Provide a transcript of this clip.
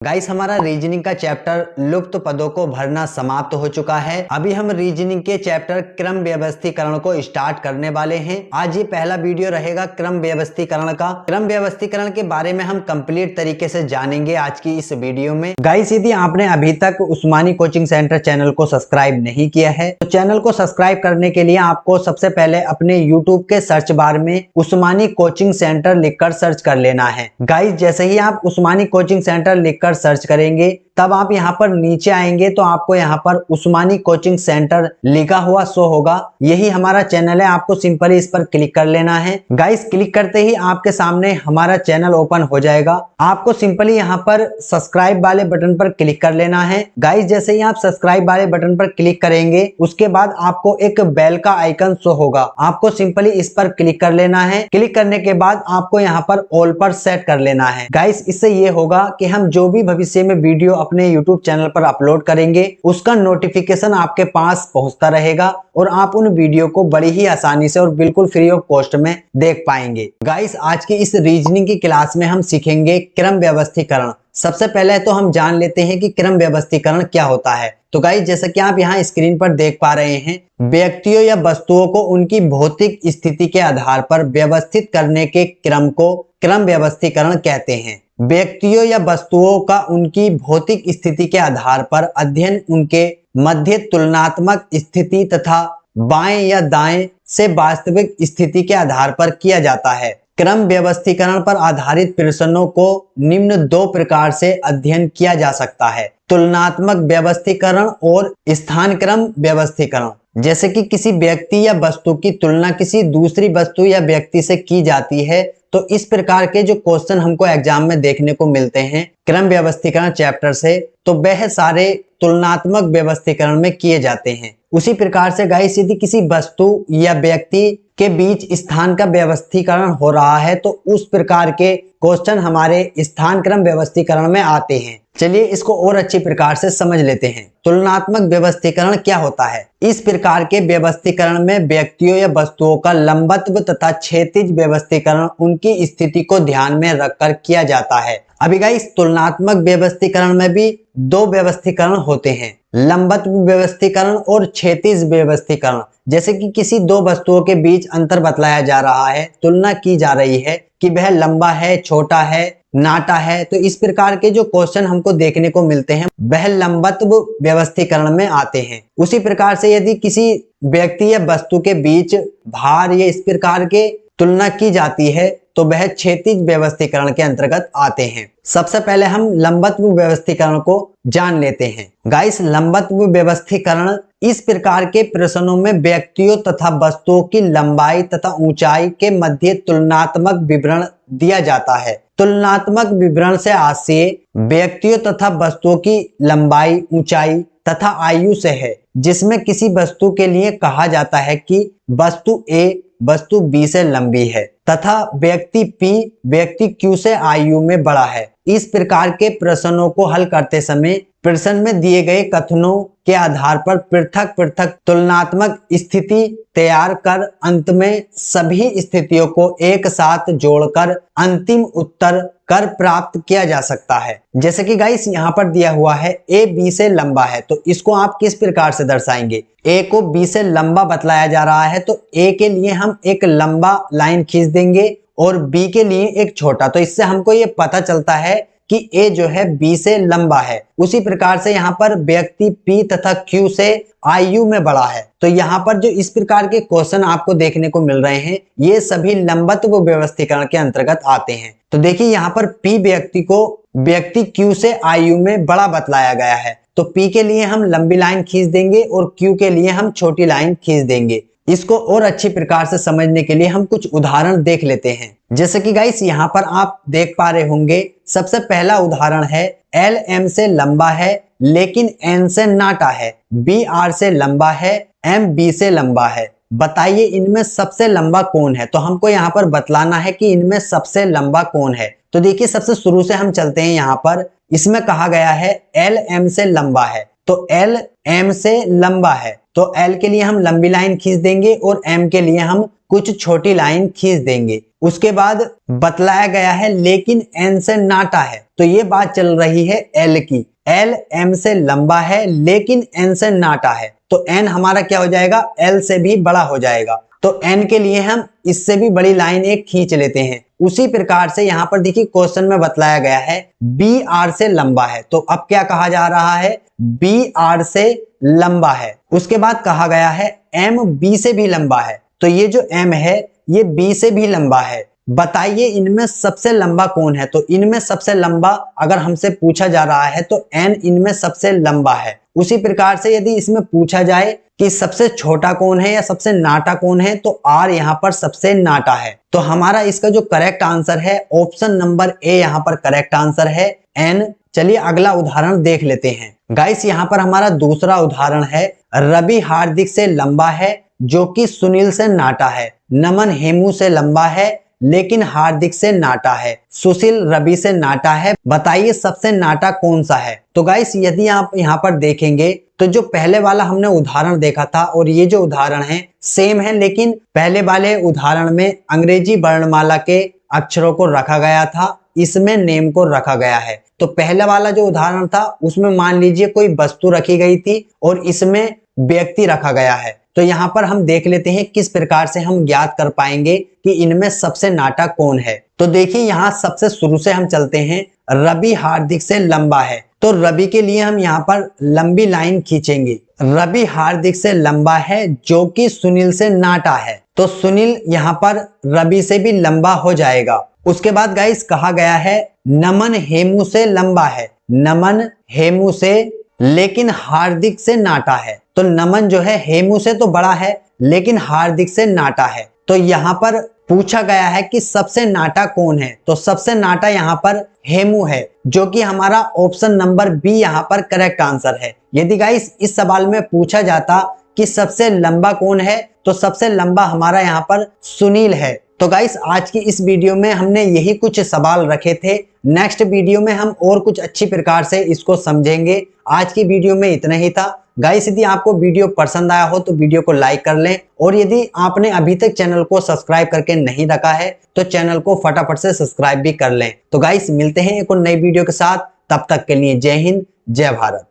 Guys हमारा reasoning का chapter लुप्त पदों को भरना समाप्त हो चुका है। अभी हम रीजनिंग के चैप्टर क्रम व्यवस्थीकरण को स्टार्ट करने वाले हैं। आज ये पहला वीडियो रहेगा क्रम व्यवस्थीकरण का। क्रम व्यवस्थीकरण के बारे में हम कंप्लीट तरीके से जानेंगे आज की इस वीडियो में। गाइस यदि आपने अभी तक उस्मानी कोचिंग सेंटर चैनल को सब्सक्राइब नहीं किया है तो चैनल को सब्सक्राइब करने के लिए आपको सबसे पहले अपने यूट्यूब के सर्च बार में उस्मानी कोचिंग सेंटर लिखकर सर्च कर लेना है। गाइस जैसे ही आप उस्मानी कोचिंग सेंटर लिखकर सर्च करेंगे तब आप यहाँ पर नीचे आएंगे तो आपको यहाँ पर उस्मानी कोचिंग सेंटर लिखा हुआ शो होगा। यही हमारा चैनल है, आपको सिंपली इस पर क्लिक कर लेना है। गाइस क्लिक करते ही आपके सामने हमारा चैनल ओपन हो जाएगा। आपको सिंपली यहाँ पर सब्सक्राइब वाले बटन पर क्लिक कर लेना है। गाइस जैसे ही आप सब्सक्राइब वाले बटन पर क्लिक करेंगे उसके बाद आपको एक बेल का आइकन शो होगा, आपको सिंपली इस पर क्लिक कर लेना है। क्लिक करने के बाद आपको यहाँ पर ऑल पर सेट कर लेना है। गाइस इससे ये होगा कि हम जो भी भविष्य में वीडियो अपने YouTube चैनल पर अपलोड करेंगे उसका नोटिफिकेशन आपके पास पहुंचता रहेगा और आप उन वीडियो को बड़ी ही आसानी से और बिल्कुल फ्री ऑफ कॉस्ट में देख पाएंगे। गाइस आज की इस रीजनिंग की क्लास में हम सीखेंगे क्रम व्यवस्थीकरण। सबसे पहले तो हम जान लेते हैं कि क्रम व्यवस्थीकरण क्या होता है। तो गाइस जैसा कि आप यहाँ स्क्रीन पर देख पा रहे हैं, व्यक्तियों या वस्तुओं को उनकी भौतिक स्थिति के आधार पर व्यवस्थित करने के क्रम को क्रम व्यवस्थीकरण कहते हैं। व्यक्तियों या वस्तुओं का उनकी भौतिक स्थिति के आधार पर अध्ययन उनके मध्य तुलनात्मक स्थिति तथा बाएं या दाएं से वास्तविक स्थिति के आधार पर किया जाता है। क्रम व्यवस्थीकरण पर आधारित प्रश्नों को निम्न दो प्रकार से अध्ययन किया जा सकता है, तुलनात्मक व्यवस्थीकरण और स्थान क्रम व्यवस्थीकरण। जैसे कि किसी व्यक्ति या वस्तु की तुलना किसी दूसरी वस्तु या व्यक्ति से की जाती है तो इस प्रकार के जो क्वेश्चन हमको एग्जाम में देखने को मिलते हैं क्रम व्यवस्थीकरण चैप्टर से, तो वह सारे तुलनात्मक व्यवस्थीकरण में किए जाते हैं। उसी प्रकार से गाइस यदि किसी वस्तु या व्यक्ति के बीच स्थान का व्यवस्थीकरण हो रहा है तो उस प्रकार के क्वेश्चन हमारे स्थान क्रम व्यवस्थीकरण में आते हैं। चलिए इसको और अच्छी प्रकार से समझ लेते हैं। तुलनात्मक व्यवस्थीकरण क्या होता है? इस प्रकार के व्यवस्थीकरण में व्यक्तियों या वस्तुओं का लंबत्व तथा क्षैतिज व्यवस्थीकरण उनकी स्थिति को ध्यान में रखकर किया जाता है। अभी गाइस तुलनात्मक व्यवस्थीकरण में भी दो व्यवस्थीकरण होते हैं, लंबत्व व्यवस्थीकरण और क्षैतिज व्यवस्थीकरण। जैसे कि किसी दो वस्तुओं के बीच अंतर बतलाया जा रहा है, तुलना की जा रही है कि वह लंबा है, छोटा है, नाटा है, तो इस प्रकार के जो क्वेश्चन हमको देखने को मिलते हैं वह लंबत्व व्यवस्थीकरण में आते हैं। उसी प्रकार से यदि किसी व्यक्ति या वस्तु के बीच भार या इस प्रकार के तुलना की जाती है तो वह क्षैतिज व्यवस्थीकरण के अंतर्गत आते हैं। सबसे पहले हम लंबत्व व्यवस्थीकरण को जान लेते हैं। गाइस लंबत्व व्यवस्थीकरण इस प्रकार के प्रश्नों में व्यक्तियों तथा वस्तुओं की लंबाई तथा ऊंचाई के मध्य तुलनात्मक विवरण दिया जाता है। तुलनात्मक विवरण से आशय व्यक्तियों तथा वस्तुओं की लंबाई, ऊंचाई तथा आयु से है, जिसमें किसी वस्तु के लिए कहा जाता है कि वस्तु A वस्तु B से लंबी है तथा व्यक्ति P व्यक्ति Q से आयु में बड़ा है। इस प्रकार के प्रश्नों को हल करते समय प्रश्न में दिए गए कथनों के आधार पर पृथक पृथक तुलनात्मक स्थिति तैयार कर अंत में सभी स्थितियों को एक साथ जोड़कर अंतिम उत्तर कर प्राप्त किया जा सकता है। जैसे कि गाइस यहाँ पर दिया हुआ है A B से लंबा है, तो इसको आप किस प्रकार से दर्शाएंगे? A को B से लंबा बतलाया जा रहा है तो A के लिए हम एक लंबा लाइन खींच देंगे और B के लिए एक छोटा, तो इससे हमको ये पता चलता है कि A जो है B से लंबा है। उसी प्रकार से यहाँ पर व्यक्ति P तथा Q से आयु में बड़ा है। तो यहाँ पर जो इस प्रकार के क्वेश्चन आपको देखने को मिल रहे हैं ये सभी लंबत्व व्यवस्थीकरण के अंतर्गत आते हैं। तो देखिए यहाँ पर P व्यक्ति को व्यक्ति Q से आयु में बड़ा बतलाया गया है, तो P के लिए हम लंबी लाइन खींच देंगे और Q के लिए हम छोटी लाइन खींच देंगे। इसको और अच्छी प्रकार से समझने के लिए हम कुछ उदाहरण देख लेते हैं। जैसे कि गाइस यहाँ पर आप देख पा रहे होंगे, सबसे पहला उदाहरण है L M से लंबा है लेकिन N से नाटा है, B R से लंबा है, M B से लंबा है, बताइए इनमें सबसे लंबा कौन है? तो हमको यहाँ पर बतलाना है कि इनमें सबसे लंबा कौन है। तो देखिए सबसे शुरू से हम चलते हैं। यहाँ पर इसमें कहा गया है L M से लंबा है, तो L M से लंबा है तो L के लिए हम लंबी लाइन खींच देंगे और M के लिए हम कुछ छोटी लाइन खींच देंगे। उसके बाद बतलाया गया है लेकिन एन से नाटा है, तो ये बात चल रही है एल की। एल एम से लंबा है लेकिन एन से नाटा है, तो एन हमारा क्या हो जाएगा, एल से भी बड़ा हो जाएगा। तो एन के लिए हम इससे भी बड़ी लाइन एक खींच लेते हैं। उसी प्रकार से यहाँ पर देखिए क्वेश्चन में बतलाया गया है बी आर से लंबा है, तो अब क्या कहा जा रहा है, बी आर से लंबा है। उसके बाद कहा गया है एम बी से भी लंबा है, तो ये जो एम है ये बी से भी लंबा है। बताइए इनमें सबसे लंबा कौन है, तो इनमें सबसे लंबा अगर हमसे पूछा जा रहा है तो एन इनमें सबसे लंबा है। उसी प्रकार से यदि इसमें पूछा जाए कि सबसे छोटा कौन है या सबसे नाटा कौन है, तो आर यहाँ पर सबसे नाटा है। तो हमारा इसका जो करेक्ट आंसर है ऑप्शन नंबर ए यहाँ पर करेक्ट आंसर है, एन। चलिए अगला उदाहरण देख लेते हैं। गाइस यहाँ पर हमारा दूसरा उदाहरण है, रवि हार्दिक से लंबा है जो कि सुनील से नाटा है। नमन हेमू से लंबा है लेकिन हार्दिक से नाटा है। सुशील रवि से नाटा है। बताइए सबसे नाटा कौन सा है। तो गाइस यदि आप यहाँ पर देखेंगे तो जो पहले वाला हमने उदाहरण देखा था और ये जो उदाहरण है सेम है, लेकिन पहले वाले उदाहरण में अंग्रेजी वर्णमाला के अक्षरों को रखा गया था, इसमें नेम को रखा गया है। तो पहले वाला जो उदाहरण था उसमें मान लीजिए कोई वस्तु रखी गई थी और इसमें व्यक्ति रखा गया है। तो यहाँ पर हम देख लेते हैं किस प्रकार से हम ज्ञात कर पाएंगे कि इनमें सबसे नाटा कौन है। तो देखिए यहाँ सबसे शुरू से हम चलते हैं, रवि हार्दिक से लंबा है, तो रवि के लिए हम यहाँ पर लंबी लाइन खींचेंगे। रवि हार्दिक से लंबा है जो कि सुनील से नाटा है, तो सुनील यहाँ पर रवि से भी लंबा हो जाएगा। उसके बाद गाइस कहा गया है नमन हेमू से लंबा है। नमन हेमू से लेकिन हार्दिक से नाटा है, तो नमन जो है हेमू से तो बड़ा है लेकिन हार्दिक से नाटा है। तो यहाँ पर पूछा गया है कि सबसे नाटा कौन है, तो सबसे नाटा यहाँ पर हेमू है, जो कि हमारा ऑप्शन नंबर बी यहाँ पर करेक्ट आंसर है। यदि गाइस इस सवाल में पूछा जाता कि सबसे लंबा कौन है, तो सबसे लंबा हमारा यहाँ पर सुनील है। तो गाइस आज की इस वीडियो में हमने यही कुछ सवाल रखे थे। नेक्स्ट वीडियो में हम और कुछ अच्छी प्रकार से इसको समझेंगे। आज की वीडियो में इतना ही था। गाइस यदि आपको वीडियो पसंद आया हो तो वीडियो को लाइक कर लें, और यदि आपने अभी तक चैनल को सब्सक्राइब करके नहीं रखा है तो चैनल को फटाफट से सब्सक्राइब भी कर लें। तो गाइस मिलते हैं एक और नई वीडियो के साथ, तब तक के लिए जय हिंद जय भारत।